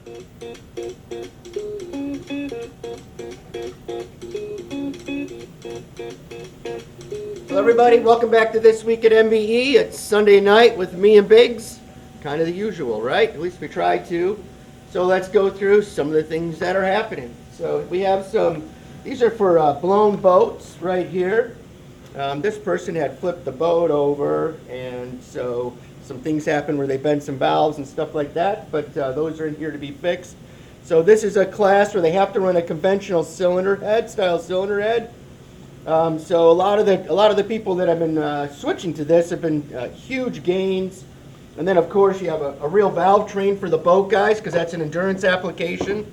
Hello everybody, welcome back to This Week at MBE. It's Sunday night with me and Biggs. Kind of the usual, right? At least we try to. So let's go through some of the things that are happening. So we have these are for blown boats right here. This person had flipped the boat over, and so some things happened where they bent some valves and stuff like that, but those are in here to be fixed. So this is a class where they have to run a conventional cylinder head, so a lot of the people that have been switching to this have been huge gains. And then of course you have a real valve train for the boat guys, because that's an endurance application.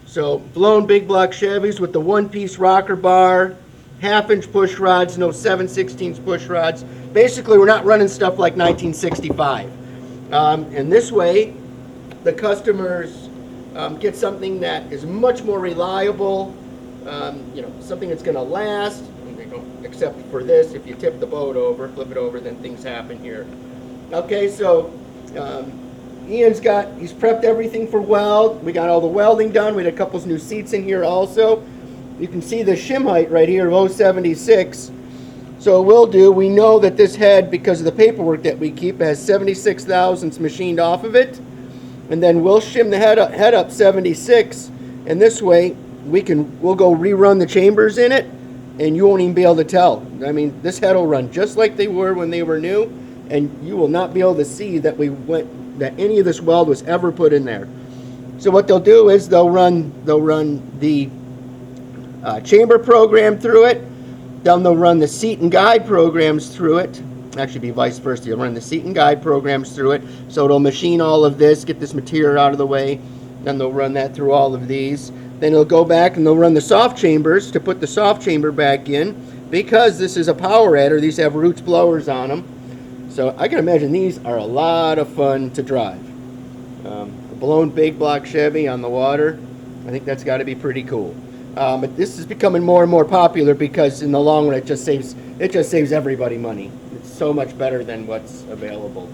So blown big block Chevys with the one-piece rocker bar, half-inch push rods, no 7/16 push rods. Basically we're not running stuff like 1965. And this way the customers get something that is much more reliable. Something that's going to last, except for this. If you tip the boat over, flip it over, then things happen here. Okay, so Ian's he's prepped everything for weld. We got all the welding done. We had a couple new seats in here also. You can see the shim height right here of 0.76. So we know that this head, because of the paperwork that we keep, has 76 thousandths machined off of it. And then we'll shim the head up 76, and this way we'll go rerun the chambers in it, and you won't even be able to tell. I mean, this head will run just like they were when they were new, and you will not be able to see that any of this weld was ever put in there. So what they'll do is they'll run the chamber program through it, then they'll run the seat and guide programs through it. Actually be vice versa. You'll run the seat and guide programs through it, so it'll machine all of this, get this material out of the way, then they'll run that through all of these. Then they'll go back and they'll run the soft chambers to put the soft chamber back in, because this is a power adder. These have Roots blowers on them. So I can imagine these are a lot of fun to drive. A blown big block Chevy on the water, I think that's got to be pretty cool. But this is becoming more and more popular, because in the long run it just saves everybody money. It's so much better than what's available.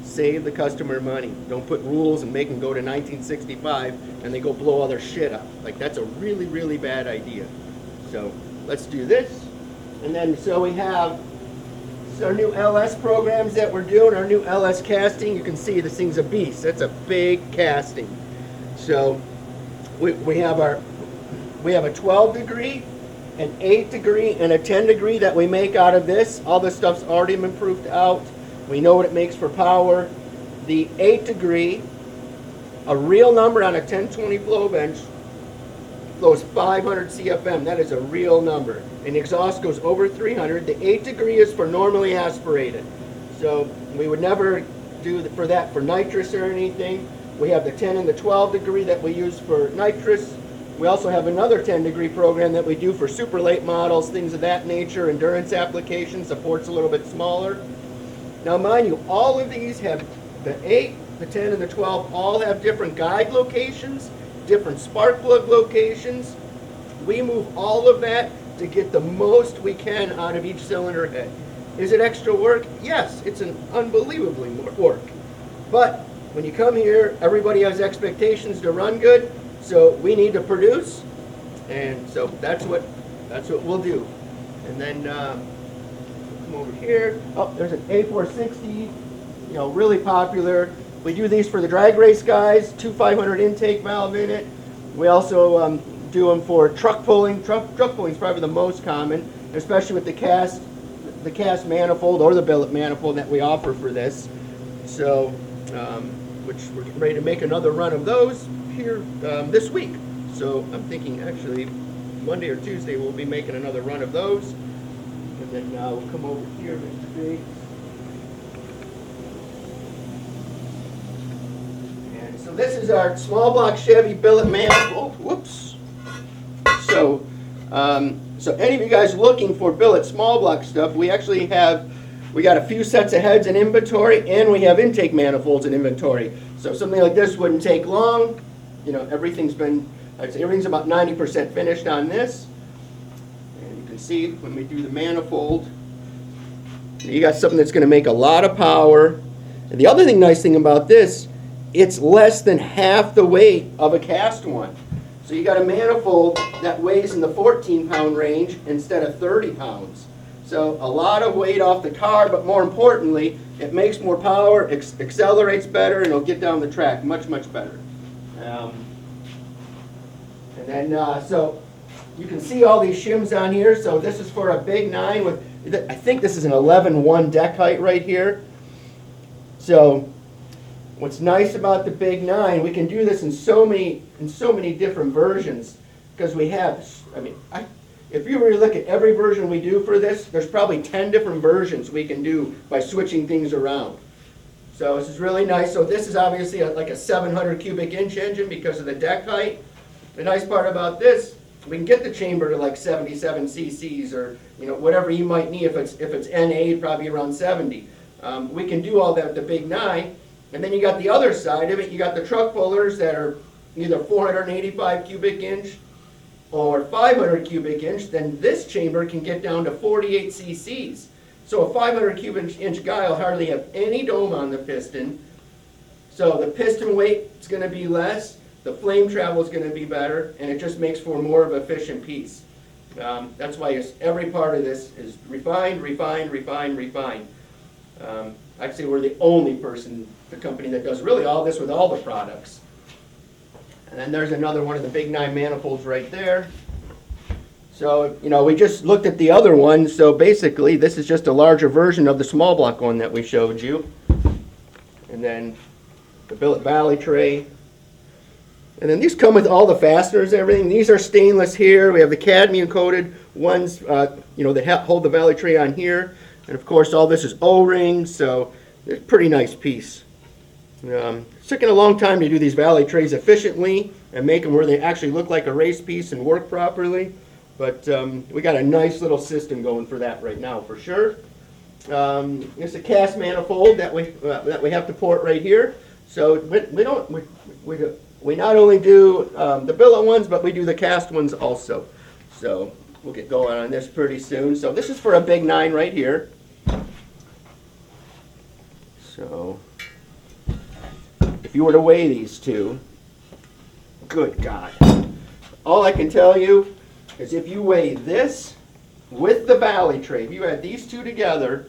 Save the customer money. Don't put rules and make them go to 1965 and they go blow all their shit up. Like, that's a really, really bad idea. So let's do this. And then so we have our new LS programs that we're doing, our new LS casting. You can see this thing's a beast. That's a big casting. So we have a 12 degree, an 8 degree, and a 10 degree that we make out of this. All this stuff's already been proofed out. We know what it makes for power. The 8 degree, a real number on a 1020 flow bench, flows 500 CFM. That is a real number. And the exhaust goes over 300. The 8 degree is for normally aspirated. So we would never do for that for nitrous or anything. We have the 10 and the 12 degree that we use for nitrous. We also have another 10 degree program that we do for super late models, things of that nature, endurance applications. The port's a little bit smaller. Now mind you, all of these have the 8, the 10, and the 12 all have different guide locations, different spark plug locations. We move all of that to get the most we can out of each cylinder head. Is it extra work? Yes, it's an unbelievably more work. But when you come here, everybody has expectations to run good, so we need to produce, and so that's what we'll do. And then come over here. Oh, there's an A460, really popular. We do these for the drag race guys, 500 intake valve in it. We also do them for truck pulling. Truck pulling is probably the most common, especially with the cast manifold or the billet manifold that we offer for this. So, which we're getting ready to make another run of those here this week. So I'm thinking actually Monday or Tuesday we'll be making another run of those. And then we'll come over here, Mr. Biggs. And so this is our small block Chevy billet manifold. Whoops. So, so any of you guys looking for billet small block stuff, we got a few sets of heads in inventory, and we have intake manifolds in inventory. So something like this wouldn't take long. Everything's about 90% finished on this. See, when we do the manifold, you got something that's going to make a lot of power, And the other nice thing about this, it's less than half the weight of a cast one. So you got a manifold that weighs in the 14-pound range instead of 30 pounds. So a lot of weight off the car, but more importantly, it makes more power, accelerates better, and it'll get down the track much, much better. And then, so you can see all these shims on here. So this is for a big 9 with, I think this is an 11.1 deck height right here. So what's nice about the big 9, we can do this in so many different versions because we have, I mean, if you really look at every version we do for this, there's probably 10 different versions we can do by switching things around. So this is really nice. So this is obviously like a 700 cubic inch engine because of the deck height. The nice part about this, we can get the chamber to like 77 cc's or whatever you might need. If it's NA, probably around 70. We can do all that with the big 9. And then you got the other side of it. You got the truck pullers that are either 485 cubic inch or 500 cubic inch. Then this chamber can get down to 48 cc's. So a 500 cubic inch guy will hardly have any dome on the piston. So the piston weight is going to be less. The flame travel is going to be better, and it just makes for more of an efficient piece. That's why every part of this is refined, refined, refined, refined. I'd say we're the only the company that does really all this with all the products. And then there's another one of the big 9 manifolds right there. So, we just looked at the other one. So basically, this is just a larger version of the small block one that we showed you. And then the billet valley tray. And then these come with all the fasteners and everything. These are stainless here. We have the cadmium coated ones, that hold the valley tray on here. And of course, all this is O-rings, so it's a pretty nice piece. It's taken a long time to do these valley trays efficiently and make them where they actually look like a race piece and work properly. But we got a nice little system going for that right now, for sure. It's a cast manifold that we have to port right here. So we not only do the billet ones, but we do the cast ones also. So we'll get going on this pretty soon. So this is for a big 9 right here. So if you were to weigh these two, good God. All I can tell you is if you weigh this with the valley tray, if you add these two together,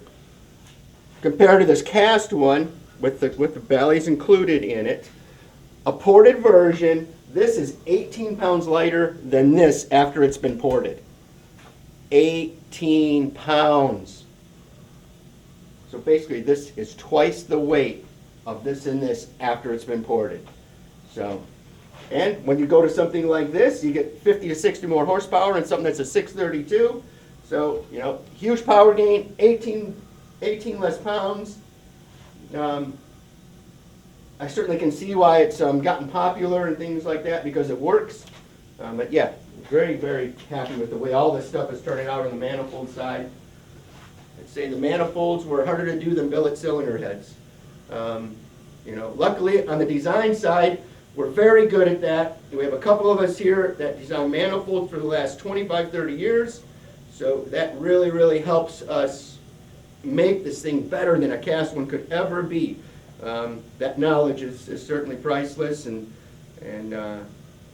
compared to this cast one with the valleys included in it, a ported version, this is 18 pounds lighter than this after it's been ported. 18 pounds. So basically this is twice the weight of this and this after it's been ported. So, and when you go to something like this, you get 50 to 60 more horsepower and something that's a 632. So, huge power gain, 18 less pounds. I certainly can see why it's gotten popular and things like that because it works. But yeah, very, very happy with the way all this stuff is turning out on the manifold side. I'd say the manifolds were harder to do than billet cylinder heads. Luckily on the design side, we're very good at that. We have a couple of us here that design manifolds for the last 25, 30 years. So that really, really helps us make this thing better than a cast one could ever be. That knowledge is certainly priceless, and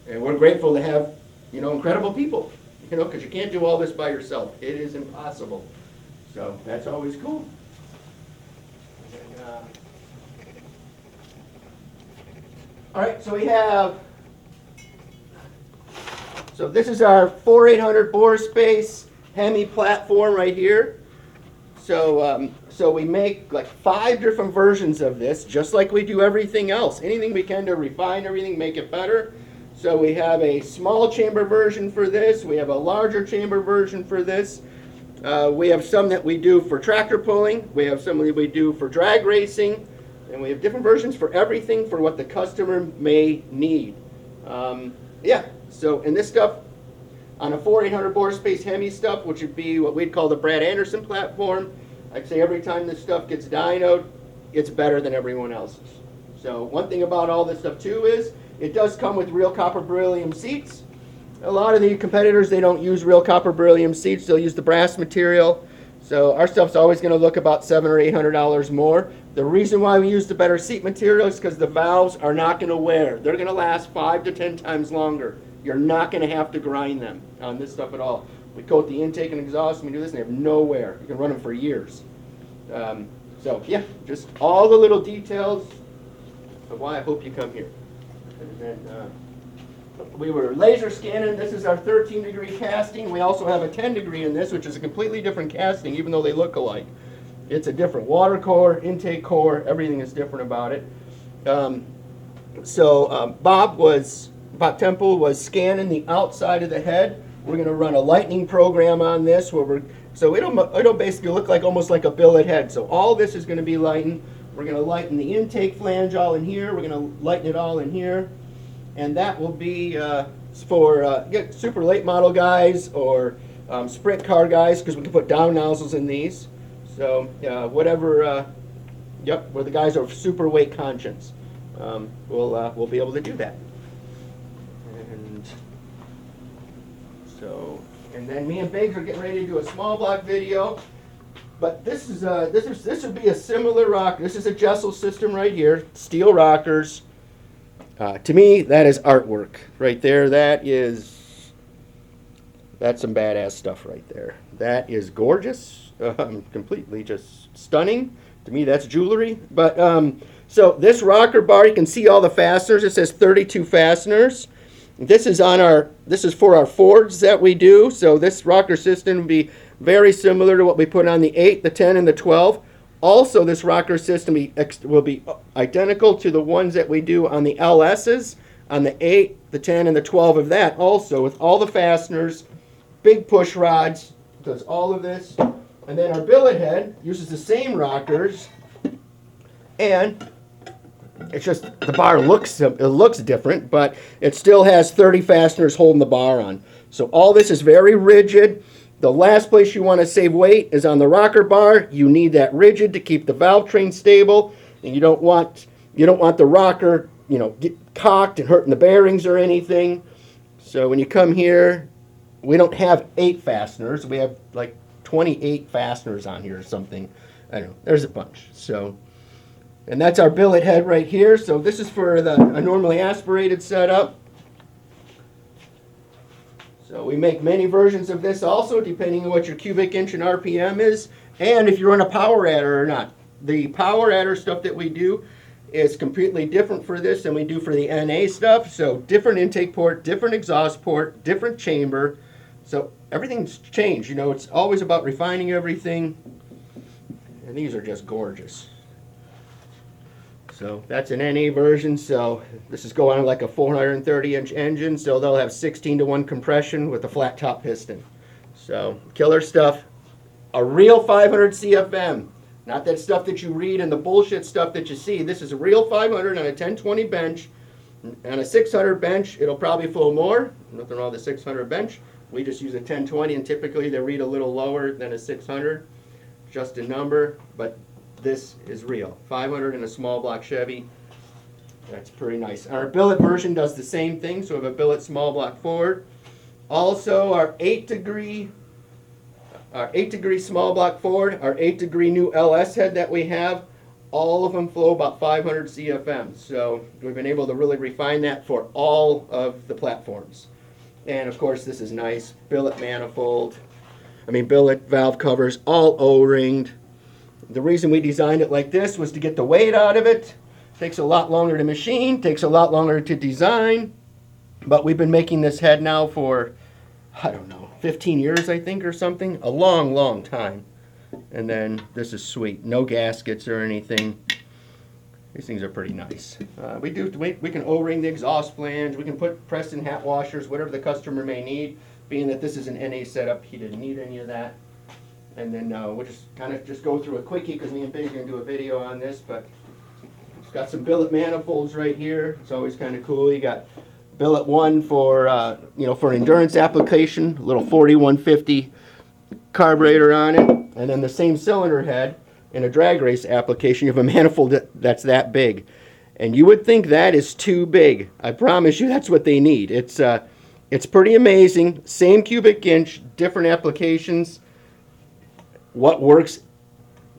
we're grateful to have incredible people, because you can't do all this by yourself. It is impossible. So that's always cool. And, all right, so this is our 4800 bore space Hemi platform right here. So we make like 5 different versions of this, just like we do everything else. Anything we can to refine everything, make it better. So we have a small chamber version for this. We have a larger chamber version for this. We have some that we do for tractor pulling. We have some that we do for drag racing. And we have different versions for everything for what the customer may need. So in this stuff, on a 4800 bore space Hemi stuff, which would be what we'd call the Brad Anderson platform, I'd say every time this stuff gets dynoed, it's better than everyone else's. So one thing about all this stuff too is it does come with real copper beryllium seats. A lot of the competitors, they don't use real copper beryllium seats, they'll use the brass material. So our stuff's always going to look about $700 or $800 more. The reason why we use the better seat material is because the valves are not going to wear. They're going to last 5 to 10 times longer. You're not going to have to grind them on this stuff at all. We coat the intake and exhaust, and we do this, and they have no wear. You can run them for years. So yeah, just all the little details of why I hope you come here. And then we were laser scanning. This is our 13-degree casting. We also have a 10-degree in this, which is a completely different casting, even though they look alike. It's a different water core, intake core, everything is different about it. Bob Temple was scanning the outside of the head. We're going to run a lightning program on this, so it'll basically look like almost like a billet head. So all this is going to be lightened. We're going to lighten the intake flange all in here. We're going to lighten it all in here, and that will be for super late model guys or sprint car guys, because we can put down nozzles in these. So whatever, where the guys are super weight conscious, we'll be able to do that. And then me and Biggs are getting ready to do a small block video. But this would be a similar rocker. This is a Jessel system right here, steel rockers. To me, that is artwork right there. That's some badass stuff right there. That is gorgeous, completely just stunning. To me, that's jewelry. But so this rocker bar, you can see all the fasteners. It says 32 fasteners. This is for our Fords that we do. So this rocker system will be very similar to what we put on the 8, the 10, and the 12. Also, this rocker system will be identical to the ones that we do on the LS's, on the 8, the 10, and the 12 of that. Also, with all the fasteners, big push rods, does all of this. And then our billet head uses the same rockers, and it's just the bar looks different, but it still has 30 fasteners holding the bar on. So all this is very rigid. The last place you want to save weight is on the rocker bar. You need that rigid to keep the valve train stable, and you don't want the rocker, get cocked and hurting the bearings or anything. So when you come here, we don't have 8 fasteners. We have like 28 fasteners on here or something. I don't know. There's a bunch. So. And that's our billet head right here. So this is for a normally aspirated setup. So we make many versions of this also, depending on what your cubic inch and RPM is, and if you run a power adder or not. The power adder stuff that we do is completely different for this than we do for the NA stuff. So different intake port, different exhaust port, different chamber. So everything's changed. It's always about refining everything. And these are just gorgeous. So that's an NA version, so this is going on like a 430-inch engine, so they'll have 16-to-1 compression with a flat top piston. So killer stuff. A real 500 CFM, not that stuff that you read and the bullshit stuff that you see. This is a real 500 on a 1020 bench. On a 600 bench, it'll probably flow more. Nothing wrong with the 600 bench. We just use a 1020, and typically they read a little lower than a 600. Just a number, but this is real. 500 in a small block Chevy. That's pretty nice. Our billet version does the same thing, so we have a billet small block Ford. Also, our 8-degree small block Ford, our 8-degree new LS head that we have, all of them flow about 500 CFM. So we've been able to really refine that for all of the platforms. And of course, this is nice. Billet billet valve covers, all O-ringed. The reason we designed it like this was to get the weight out of it. Takes a lot longer to machine, takes a lot longer to design. But we've been making this head now for, 15 years, I think, or something. A long, long time. And then this is sweet. No gaskets or anything. These things are pretty nice. We can O-ring the exhaust flange. We can put Preston hat washers, whatever the customer may need. Being that this is an NA setup, he didn't need any of that. And then we'll just go through a quickie, because me and Big are going to do a video on this. But it's got some billet manifolds right here. It's always kind of cool. You got billet 1 for for an endurance application, a little 4150 carburetor on it, and then the same cylinder head in a drag race application. You have a manifold that's that big, and you would think that is too big. I promise you, that's what they need. It's pretty amazing. Same cubic inch, different applications. What works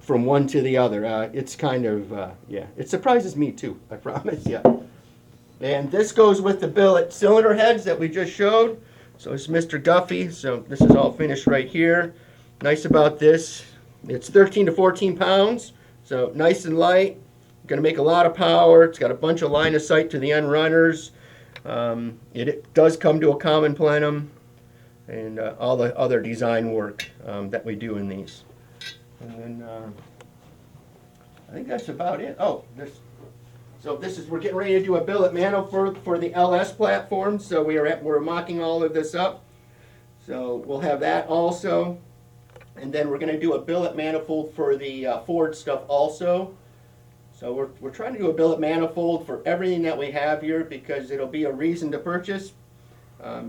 from one to the other. It's kind of, yeah, it surprises me too, I promise you. And this goes with the billet cylinder heads that we just showed. So it's Mr. Guffey. So this is all finished right here. Nice about this, it's 13 to 14 pounds. So nice and light. Going to make a lot of power. It's got a bunch of line of sight to the end runners. It does come to a common plenum and all the other design work that we do in these. And then I think that's about it. Oh, we're getting ready to do a billet manifold for the LS platform. So we're mocking all of this up. So we'll have that also. And then we're going to do a billet manifold for the Ford stuff also. So we're trying to do a billet manifold for everything that we have here because it'll be a reason to purchase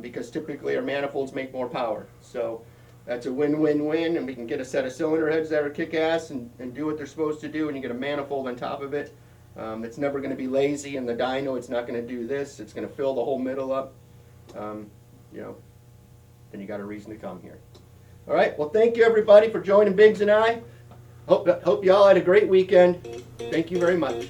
because typically our manifolds make more power. So that's a win-win-win, and we can get a set of cylinder heads that are kick-ass and do what they're supposed to do, and you get a manifold on top of it. It's never going to be lazy in the dyno. It's not going to do this. It's going to fill the whole middle up. You know, then you got a reason to come here. All right. Well, thank you everybody for joining Biggs and I. Hope you all had a great weekend. Thank you very much.